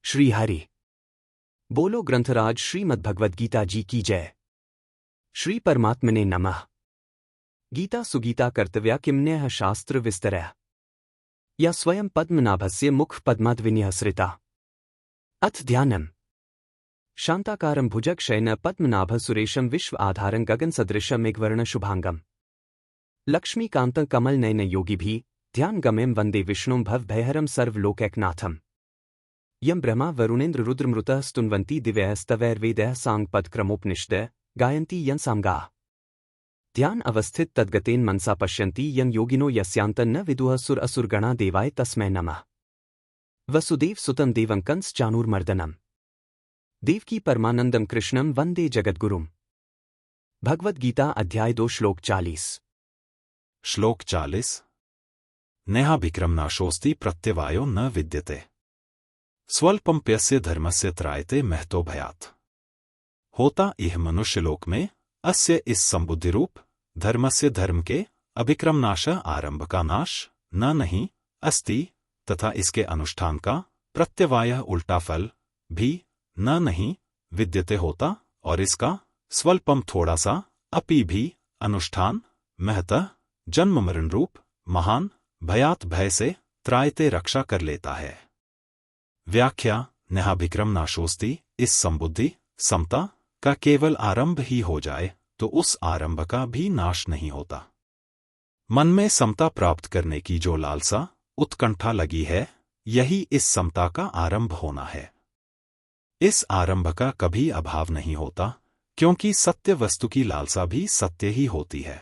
श्री हरि बोलो ग्रंथराज श्रीमद्भगवद्गीता जी की जय। श्री परमात्मने नमः। गीता सुगीता कर्तव्या किमन्यः शास्त्र विस्तरः या स्वयं पद्मनाभस्य मुख पद्माद्विन्यः सृता। अथ ध्यानम्। शांताकारं भुजगशयनं पद्मनाभ सुरेशं विश्व आधारं गगन सदृशं मेघवर्ण शुभांगम लक्ष्मीकान्तं कमलनयन योगिभिः ध्यान गम्यं वंदे विष्णुं भवभयहरं सर्वलोकैकनाथम्। यं ब्रह्मा वरुणेन्द्र रुद्रमृतः स्तुन्वन्ति दिव्यस्तवैर्वेदैः साङ्गपदक्रमोपनिषदः गायन्ति यं सामगाः। ध्यान अवस्थित तद्गतेन मनसा पश्यन्ति यं योगिनो यस्यान्तं न विदुः सुर असुरगणा देवाय तस्मै नमः। वसुदेव सुतं देवं कंस चाणूरमर्दनम् देवकी परमानंदम कृष्णं वंदे जगद्गुरुम्। भगवद गीता अध्याय 2 श्लोक 40। श्लोक 40। नेहाभिक्रमनाशोऽस्ति प्रत्यवायो न विद्यते स्वल्पम्प्यस्य धर्मस्य त्रायते महतो भयात्। होता यह मनुष्यलोक में अस्य इस संबुद्धि रूप धर्मस्य धर्म के अभिक्रमनाश आरंभ का नाश न नहीं अस्ति तथा इसके अनुष्ठान का प्रत्यवाय उल्टा फल भी न नहीं विद्यते होता और इसका स्वल्पम थोड़ा सा अपि भी अनुष्ठान महतः जन्म मरण रूप महान भयात भय से त्रायते रक्षा कर लेता है। व्याख्या। नेहाभिक्रम नाशोस्ति इस संबुद्धि समता का केवल आरंभ ही हो जाए तो उस आरंभ का भी नाश नहीं होता। मन में समता प्राप्त करने की जो लालसा उत्कंठा लगी है यही इस समता का आरंभ होना है। इस आरंभ का कभी अभाव नहीं होता क्योंकि सत्य वस्तु की लालसा भी सत्य ही होती है।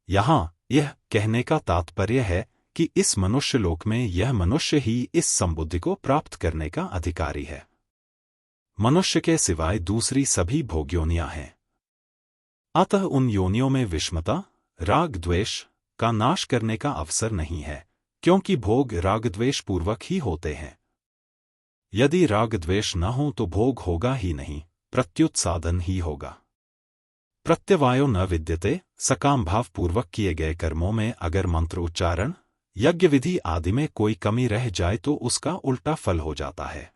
यहां यह कहने का तात्पर्य है कि इस मनुष्य लोक में यह मनुष्य ही इस संबुद्धि को प्राप्त करने का अधिकारी है। मनुष्य के सिवाय दूसरी सभी भोग योनियां हैं। अतः उन योनियों में विषमता राग द्वेष का नाश करने का अवसर नहीं है क्योंकि भोग राग द्वेष पूर्वक ही होते हैं। यदि राग द्वेष न हो तो भोग होगा ही नहीं, प्रत्युत साधन ही होगा। प्रत्यवायो न विद्यते सकाम भाव पूर्वक किए गए कर्मों में अगर मंत्र उच्चारण यज्ञ विधि आदि में कोई कमी रह जाए तो उसका उल्टा फल हो जाता है।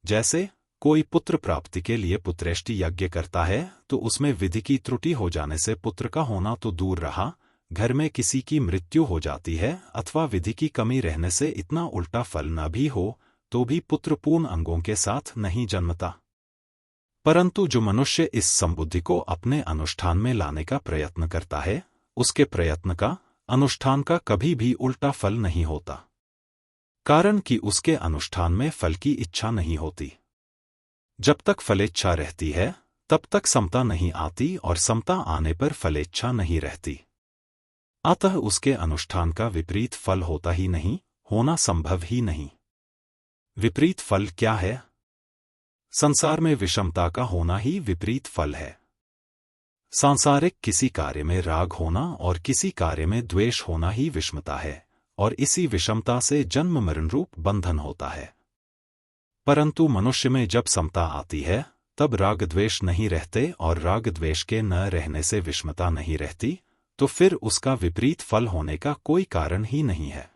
जैसे कोई पुत्र प्राप्ति के लिए पुत्रेष्टि यज्ञ करता है तो उसमें विधि की त्रुटि हो जाने से पुत्र का होना तो दूर रहा, घर में किसी की मृत्यु हो जाती है अथवा विधि की कमी रहने से इतना उल्टा फल न भी हो तो भी पुत्र पूर्ण अंगों के साथ नहीं जन्मता। परंतु जो मनुष्य इस संबुद्धि को अपने अनुष्ठान में लाने का प्रयत्न करता है उसके प्रयत्न का अनुष्ठान का कभी भी उल्टा फल नहीं होता, कारण कि उसके अनुष्ठान में फल की इच्छा नहीं होती। जब तक फलेच्छा रहती है तब तक समता नहीं आती और समता आने पर फलेच्छा नहीं रहती। अतः उसके अनुष्ठान का विपरीत फल होता ही नहीं, होना संभव ही नहीं। विपरीत फल क्या है? संसार में विषमता का होना ही विपरीत फल है। सांसारिक किसी कार्य में राग होना और किसी कार्य में द्वेष होना ही विषमता है और इसी विषमता से जन्म मरण रूप बंधन होता है। परंतु मनुष्य में जब समता आती है तब राग द्वेष नहीं रहते और राग द्वेष के न रहने से विषमता नहीं रहती, तो फिर उसका विपरीत फल होने का कोई कारण ही नहीं है।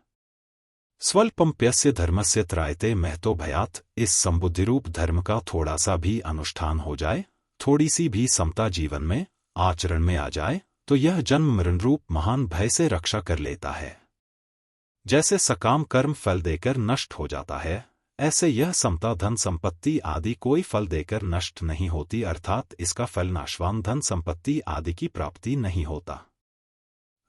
स्वल्पम्प्यस्य धर्मस्य त्रायते महतो भयात्। इस संबुद्धिरूप धर्म का थोड़ा सा भी अनुष्ठान हो जाए, थोड़ी सी भी समता जीवन में आचरण में आ जाए तो यह जन्म मरण रूप महान भय से रक्षा कर लेता है। जैसे सकाम कर्म फल देकर नष्ट हो जाता है, ऐसे यह समता धन संपत्ति आदि कोई फल देकर नष्ट नहीं होती, अर्थात इसका फल नाशवान धन संपत्ति आदि की प्राप्ति नहीं होता।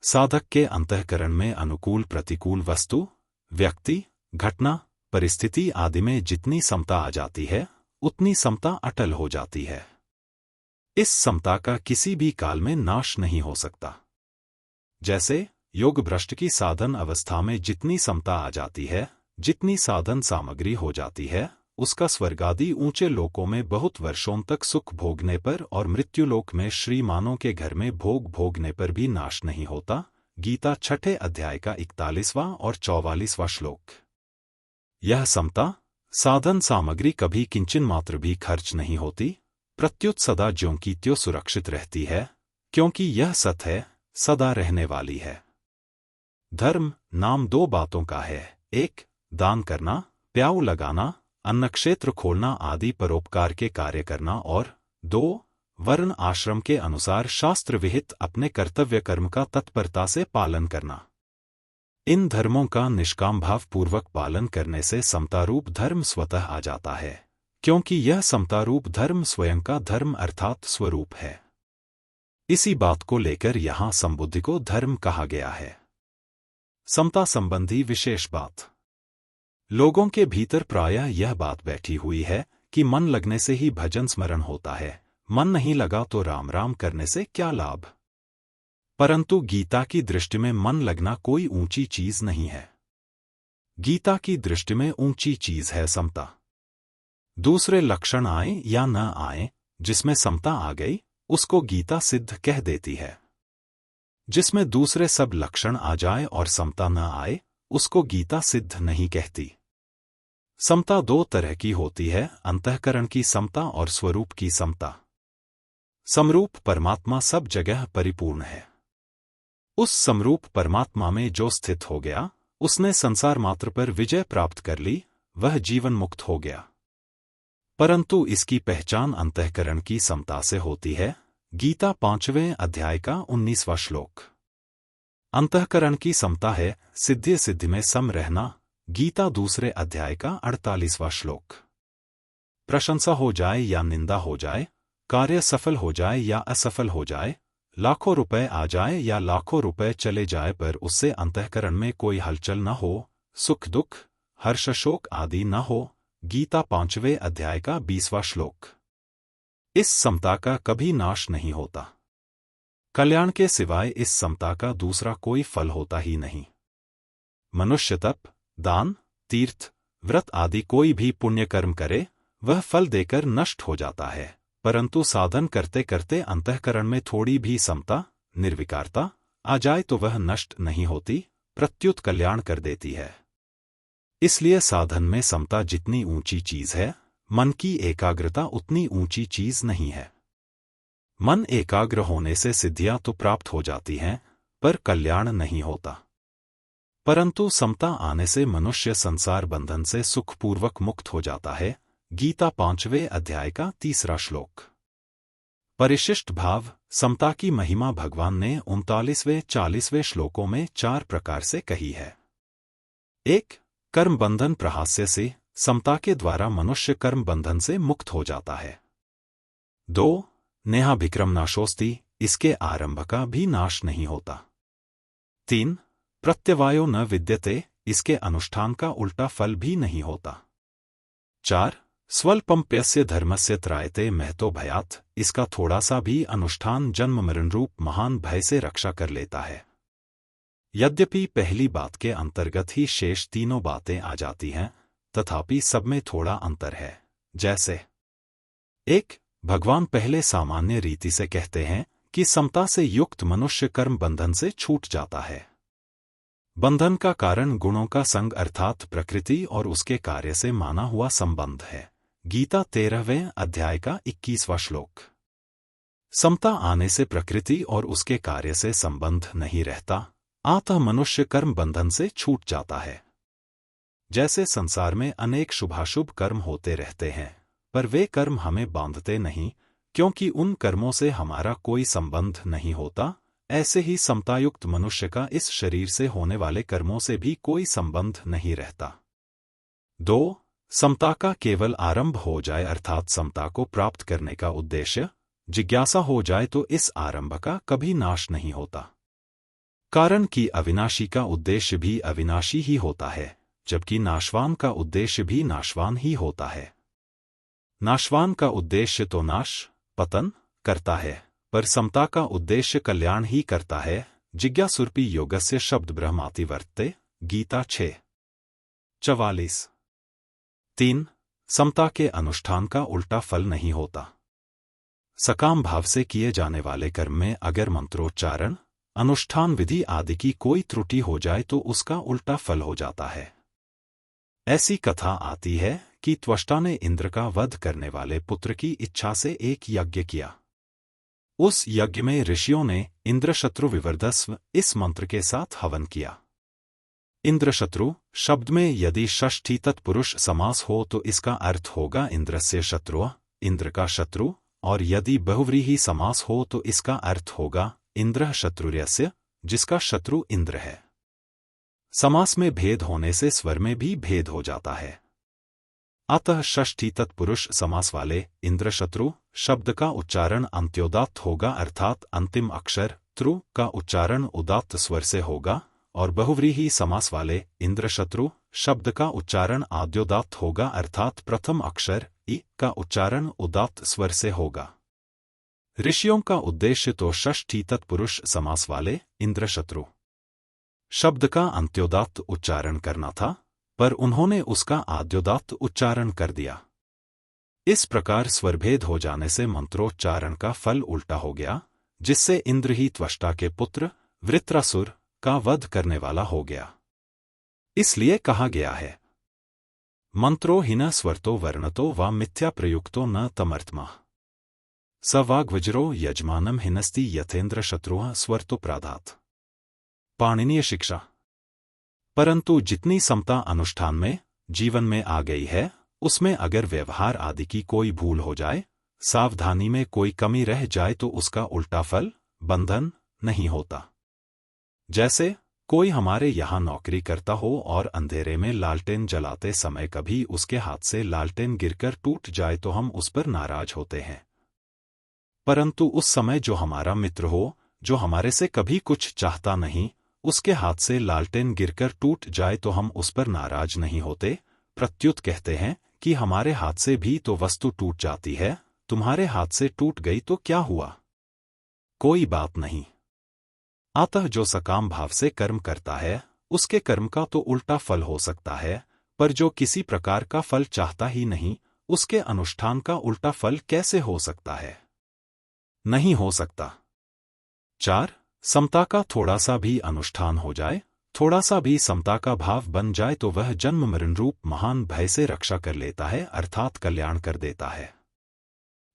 साधक के अंतःकरण में अनुकूल प्रतिकूल वस्तु व्यक्ति घटना परिस्थिति आदि में जितनी समता आ जाती है उतनी समता अटल हो जाती है। इस समता का किसी भी काल में नाश नहीं हो सकता। जैसे योग भ्रष्ट की साधन अवस्था में जितनी समता आ जाती है, जितनी साधन सामग्री हो जाती है, उसका स्वर्गादि ऊंचे लोकों में बहुत वर्षों तक सुख भोगने पर और मृत्युलोक में श्रीमानों के घर में भोग भोगने पर भी नाश नहीं होता। गीता 6 अध्याय का 41वां और 44वां श्लोक। यह समता साधन सामग्री कभी किंचन मात्र भी खर्च नहीं होती, प्रत्युत सदा ज्यों की त्यों सुरक्षित रहती है क्योंकि यह सत है, सदा रहने वाली है। धर्म नाम 2 बातों का है, एक दान करना, प्याऊ लगाना अन्नक्षेत्र खोलना आदि परोपकार के कार्य करना और 2 वर्ण आश्रम के अनुसार शास्त्र विहित अपने कर्तव्य कर्म का तत्परता से पालन करना। इन धर्मों का निष्काम भाव पूर्वक पालन करने से समतारूप धर्म स्वतः आ जाता है, क्योंकि यह समतारूप धर्म स्वयं का धर्म अर्थात स्वरूप है। इसी बात को लेकर यहाँ समबुद्धि को धर्म कहा गया है। समता संबंधी विशेष बात। लोगों के भीतर प्रायः यह बात बैठी हुई है कि मन लगने से ही भजन स्मरण होता है, मन नहीं लगा तो राम राम करने से क्या लाभ। परंतु गीता की दृष्टि में मन लगना कोई ऊंची चीज नहीं है। गीता की दृष्टि में ऊंची चीज है समता। दूसरे लक्षण आए या न आए, जिसमें समता आ गई उसको गीता सिद्ध कह देती है। जिसमें दूसरे सब लक्षण आ जाए और समता न आए, उसको गीता सिद्ध नहीं कहती। समता 2 तरह की होती है, अंतःकरण की समता और स्वरूप की समता। समरूप परमात्मा सब जगह परिपूर्ण है। उस समरूप परमात्मा में जो स्थित हो गया, उसने संसार मात्र पर विजय प्राप्त कर ली, वह जीवन मुक्त हो गया। परंतु इसकी पहचान अंतःकरण की समता से होती है। गीता 5वें अध्याय का 19वां श्लोक। अंतःकरण की समता है सिद्धि सिद्धि में सम रहना। गीता 2 अध्याय का 48वां श्लोक। प्रशंसा हो जाए या निंदा हो जाए, कार्य सफल हो जाए या असफल हो जाए, लाखों रुपए आ जाए या लाखों रुपए चले जाए, पर उससे अंतःकरण में कोई हलचल न हो, सुख दुख हर्ष शोक आदि न हो। गीता 5वें अध्याय का 20वां श्लोक। इस समता का कभी नाश नहीं होता। कल्याण के सिवाय इस समता का दूसरा कोई फल होता ही नहीं। मनुष्य तप, दान, तीर्थ, व्रत आदि कोई भी पुण्य कर्म करे, वह फल देकर नष्ट हो जाता है, परंतु साधन करते करते अंतःकरण में थोड़ी भी समता, निर्विकारता आ जाए तो वह नष्ट नहीं होती, प्रत्युत कल्याण कर देती है। इसलिए साधन में समता जितनी ऊंची चीज है, मन की एकाग्रता उतनी ऊंची चीज नहीं है। मन एकाग्र होने से सिद्धियां तो प्राप्त हो जाती हैं, पर कल्याण नहीं होता। परंतु समता आने से मनुष्य संसार बंधन से सुखपूर्वक मुक्त हो जाता है। गीता 5वें अध्याय का 3वां श्लोक। परिशिष्ट भाव समता की महिमा भगवान ने 39वें 40वें श्लोकों में 4 प्रकार से कही है। 1. कर्म बंधन प्रहास्य से समता के द्वारा मनुष्य कर्म बंधन से मुक्त हो जाता है। 2. नेहाभिक्रम नाशोस्ति, इसके आरंभ का भी नाश नहीं होता। 3. प्रत्यवायो न विद्यते, इसके अनुष्ठान का उल्टा फल भी नहीं होता। 4. स्वल्पम्प्यस्य धर्मस्य त्रायते महतो भयात्, इसका थोड़ा सा भी अनुष्ठान जन्म मरण रूप महान भय से रक्षा कर लेता है। यद्यपि पहली बात के अंतर्गत ही शेष तीनों बातें आ जाती हैं, तथापि सब में थोड़ा अंतर है। जैसे 1. भगवान पहले सामान्य रीति से कहते हैं कि समता से युक्त मनुष्य कर्म बंधन से छूट जाता है। बंधन का कारण गुणों का संग अर्थात प्रकृति और उसके कार्य से माना हुआ संबंध है। गीता 13वें अध्याय का 21वां श्लोक। समता आने से प्रकृति और उसके कार्य से संबंध नहीं रहता, अतः मनुष्य कर्म बंधन से छूट जाता है। जैसे संसार में अनेक शुभाशुभ कर्म होते रहते हैं, पर वे कर्म हमें बांधते नहीं, क्योंकि उन कर्मों से हमारा कोई संबंध नहीं होता। ऐसे ही समतायुक्त मनुष्य का इस शरीर से होने वाले कर्मों से भी कोई संबंध नहीं रहता। 2. समता का केवल आरंभ हो जाए अर्थात समता को प्राप्त करने का उद्देश्य जिज्ञासा हो जाए तो इस आरंभ का कभी नाश नहीं होता। कारण कि अविनाशी का उद्देश्य भी अविनाशी ही होता है, जबकि नाशवान का उद्देश्य भी नाशवान ही होता है। नाशवान का उद्देश्य तो नाश, पतन करता है, पर समता का उद्देश्य कल्याण ही करता है। जिज्ञासुरपि योगस्य शब्द ब्रह्माति वर्तते, गीता 6:44। 3. समता के अनुष्ठान का उल्टा फल नहीं होता। सकाम भाव से किए जाने वाले कर्म में अगर मंत्रोच्चारण, अनुष्ठान विधि आदि की कोई त्रुटि हो जाए तो उसका उल्टा फल हो जाता है। ऐसी कथा आती है कि त्वष्टा ने इंद्र का वध करने वाले पुत्र की इच्छा से एक यज्ञ किया। उस यज्ञ में ऋषियों ने इंद्र शत्रु विवर्धस्व इस मंत्र के साथ हवन किया। इंद्रशत्रु शब्द में यदि षष्ठी तत्पुरुष समास हो तो इसका अर्थ होगा इंद्रस्य शत्रुः, इंद्र का शत्रु, और यदि बहुव्रीहि समास हो तो इसका अर्थ होगा इंद्रः शत्रुर्यस्य, जिसका शत्रु इंद्र है। समास में भेद होने से स्वर में भी भेद हो जाता है। अतः षष्ठी तत्पुरुष समास वाले इंद्रशत्रु शब्द का उच्चारण अंत्योदात्त होगा, अर्थात अंतिम अक्षर त्रु का उच्चारण उदात्त स्वर से होगा, और बहुव्रीहि समास वाले इंद्रशत्रु शब्द का उच्चारण आद्योदात्त होगा, अर्थात प्रथम अक्षर इ का उच्चारण उदात्त स्वर से होगा। ऋषियों का उद्देश्य तो षष्ठी तत्पुरुष समास वाले इंद्रशत्रु शब्द का अंत्योदात्त उच्चारण करना था, पर उन्होंने उसका आद्योदात्त उच्चारण कर दिया। इस प्रकार स्वरभेद हो जाने से मंत्रोच्चारण का फल उल्टा हो गया, जिससे इंद्र ही त्वष्टा के पुत्र वृत्रासुर का वध करने वाला हो गया। इसलिए कहा गया है, मंत्रो हिन स्वरतो वर्णतो वा मिथ्या प्रयुक्तो न तमर्थमा स वाग्वज्रो यजमानम हिनस्ति यथेन्द्र शत्रुः स्वरतो प्राधात। पाणिनीय शिक्षा। परंतु जितनी समता अनुष्ठान में जीवन में आ गई है, उसमें अगर व्यवहार आदि की कोई भूल हो जाए, सावधानी में कोई कमी रह जाए तो उसका उल्टा फल बंधन नहीं होता। जैसे कोई हमारे यहाँ नौकरी करता हो और अंधेरे में लालटेन जलाते समय कभी उसके हाथ से लालटेन गिरकर टूट जाए तो हम उस पर नाराज होते हैं, परंतु उस समय जो हमारा मित्र हो, जो हमारे से कभी कुछ चाहता नहीं, उसके हाथ से लालटेन गिरकर टूट जाए तो हम उस पर नाराज नहीं होते, प्रत्युत कहते हैं कि हमारे हाथ से भी तो वस्तु टूट जाती है, तुम्हारे हाथ से टूट गई तो क्या हुआ, कोई बात नहीं। अतः जो सकाम भाव से कर्म करता है, उसके कर्म का तो उल्टा फल हो सकता है, पर जो किसी प्रकार का फल चाहता ही नहीं, उसके अनुष्ठान का उल्टा फल कैसे हो सकता है? नहीं हो सकता। 4. समता का थोड़ा सा भी अनुष्ठान हो जाए, थोड़ा सा भी समता का भाव बन जाए तो वह जन्म मरण रूप महान भय से रक्षा कर लेता है, अर्थात कल्याण कर देता है।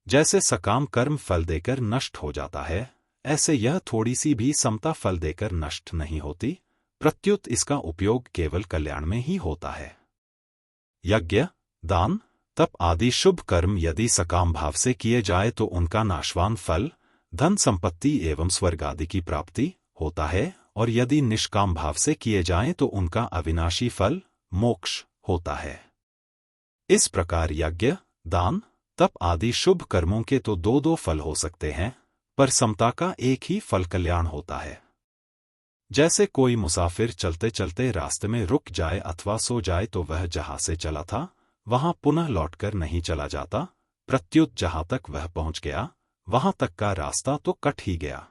जैसे सकाम कर्म फल देकर नष्ट हो जाता है, ऐसे यह थोड़ी सी भी समता फल देकर नष्ट नहीं होती, प्रत्युत इसका उपयोग केवल कल्याण में ही होता है। यज्ञ, दान, तप आदि शुभ कर्म यदि सकाम भाव से किए जाए तो उनका नाशवान फल धन संपत्ति एवं स्वर्ग आदि की प्राप्ति होता है, और यदि निष्काम भाव से किए जाएं तो उनका अविनाशी फल मोक्ष होता है। इस प्रकार यज्ञ, दान, तप आदि शुभ कर्मों के तो दो फल हो सकते हैं, पर समता का एक ही फल कल्याण होता है। जैसे कोई मुसाफिर चलते चलते रास्ते में रुक जाए अथवा सो जाए तो वह जहां से चला था वहां पुनः लौटकर नहीं चला जाता, प्रत्युत जहां तक वह पहुंच गया वहां तक का रास्ता तो कट ही गया।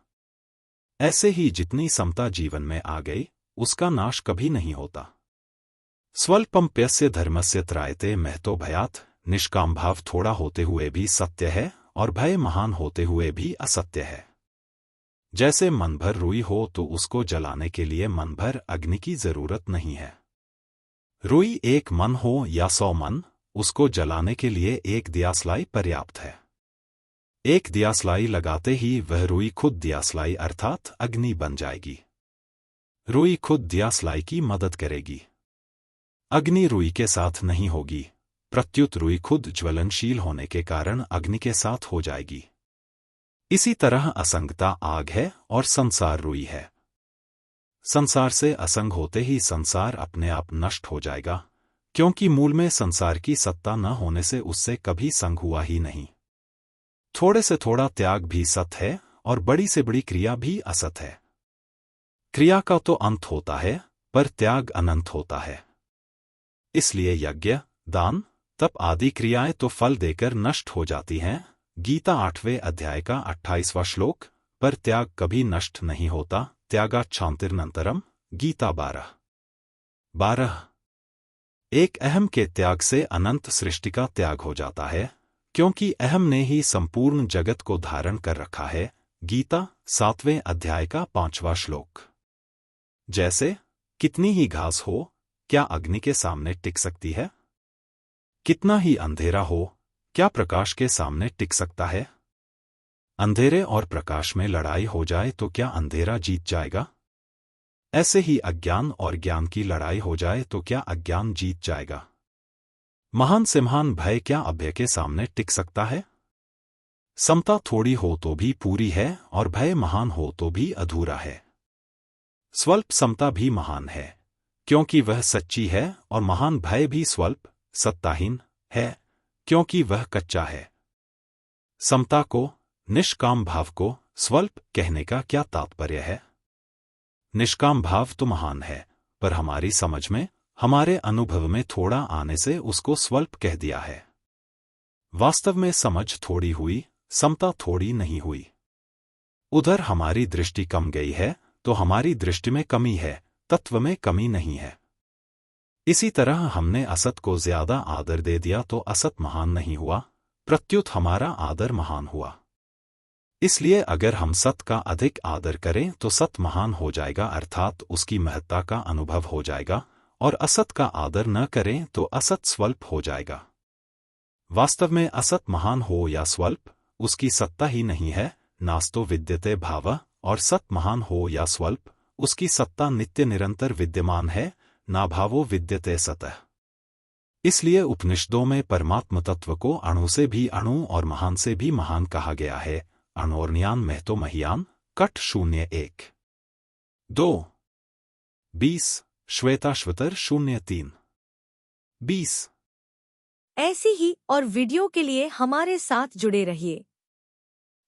ऐसे ही जितनी समता जीवन में आ गई, उसका नाश कभी नहीं होता। स्वल्पम्प्यस्य धर्मस्य त्रायते महतो भयात्, निष्काम भाव थोड़ा होते हुए भी सत्य है और भय महान होते हुए भी असत्य है। जैसे मन भर रुई हो तो उसको जलाने के लिए मन भर अग्नि की जरूरत नहीं है। रुई 1 मन हो या 100 मन, उसको जलाने के लिए 1 दियासलाई पर्याप्त है। 1 दियासलाई लगाते ही वह रुई खुद दियासलाई अर्थात अग्नि बन जाएगी। रुई खुद दियासलाई की मदद करेगी। अग्नि रुई के साथ नहीं होगी, प्रत्युत रुई खुद ज्वलनशील होने के कारण अग्नि के साथ हो जाएगी। इसी तरह असंगता आग है और संसार रुई है। संसार से असंग होते ही संसार अपने आप नष्ट हो जाएगा, क्योंकि मूल में संसार की सत्ता न होने से उससे कभी संग हुआ ही नहीं। थोड़े से थोड़ा त्याग भी सत है और बड़ी से बड़ी क्रिया भी असत है। क्रिया का तो अंत होता है, पर त्याग अनंत होता है। इसलिए यज्ञ, दान, तप आदि क्रियाएं तो फल देकर नष्ट हो जाती हैं। गीता 8वें अध्याय का 28वां श्लोक, पर त्याग कभी नष्ट नहीं होता। त्यागाच्छान्तिरनन्तरम, गीता 12:12। एक अहम के त्याग से अनंत सृष्टि का त्याग हो जाता है, क्योंकि अहम ने ही संपूर्ण जगत को धारण कर रखा है। गीता 7वें अध्याय का 5वां श्लोक। जैसे कितनी ही घास हो, क्या अग्नि के सामने टिक सकती है? कितना ही अंधेरा हो, क्या प्रकाश के सामने टिक सकता है? अंधेरे और प्रकाश में लड़ाई हो जाए तो क्या अंधेरा जीत जाएगा? ऐसे ही अज्ञान और ज्ञान की लड़ाई हो जाए तो क्या अज्ञान जीत जाएगा? महान से महान भय क्या अभय के सामने टिक सकता है? समता थोड़ी हो तो भी पूरी है और भय महान हो तो भी अधूरा है। स्वल्प समता भी महान है, क्योंकि वह सच्ची है, और महान भय भी स्वल्प सत्ताहीन है, क्योंकि वह कच्चा है। समता को, निष्काम भाव को स्वल्प कहने का क्या तात्पर्य है? निष्काम भाव तो महान है, पर हमारी समझ में, हमारे अनुभव में थोड़ा आने से उसको स्वल्प कह दिया है। वास्तव में समझ थोड़ी हुई, समता थोड़ी नहीं हुई। उधर हमारी दृष्टि कम गई है तो हमारी दृष्टि में कमी है, तत्व में कमी नहीं है। इसी तरह हमने असत को ज्यादा आदर दे दिया तो असत महान नहीं हुआ, प्रत्युत हमारा आदर महान हुआ। इसलिए अगर हम सत का अधिक आदर करें तो सत महान हो जाएगा, अर्थात उसकी महत्ता का अनुभव हो जाएगा, और असत का आदर न करें तो असत स्वल्प हो जाएगा। वास्तव में असत महान हो या स्वल्प, उसकी सत्ता ही नहीं है, नास्तो विद्यते भाव, और सत महान हो या स्वल्प, उसकी सत्ता नित्य निरंतर विद्यमान है, नाभावो विद्यते सतः। इसलिए उपनिषदों में परमात्म तत्व को अणु से भी अणु और महान से भी महान कहा गया है। अणोर्नियान महतो महियान, कट 01 2 20 श्वेताश्वतर 03 20। ऐसी ही और वीडियो के लिए हमारे साथ जुड़े रहिए।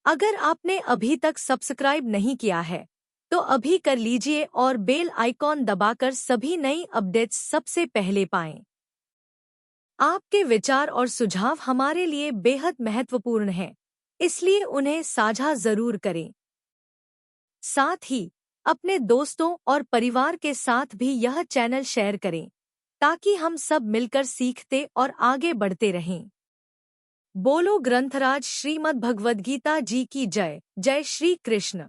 अगर आपने अभी तक सब्सक्राइब नहीं किया है तो अभी कर लीजिए और बेल आइकॉन दबाकर सभी नई अपडेट्स सबसे पहले पाएं। आपके विचार और सुझाव हमारे लिए बेहद महत्वपूर्ण हैं, इसलिए उन्हें साझा जरूर करें। साथ ही अपने दोस्तों और परिवार के साथ भी यह चैनल शेयर करें, ताकि हम सब मिलकर सीखते और आगे बढ़ते रहें। बोलो ग्रंथराज श्रीमद् भगवद गीता जी की जय। जय श्री कृष्ण।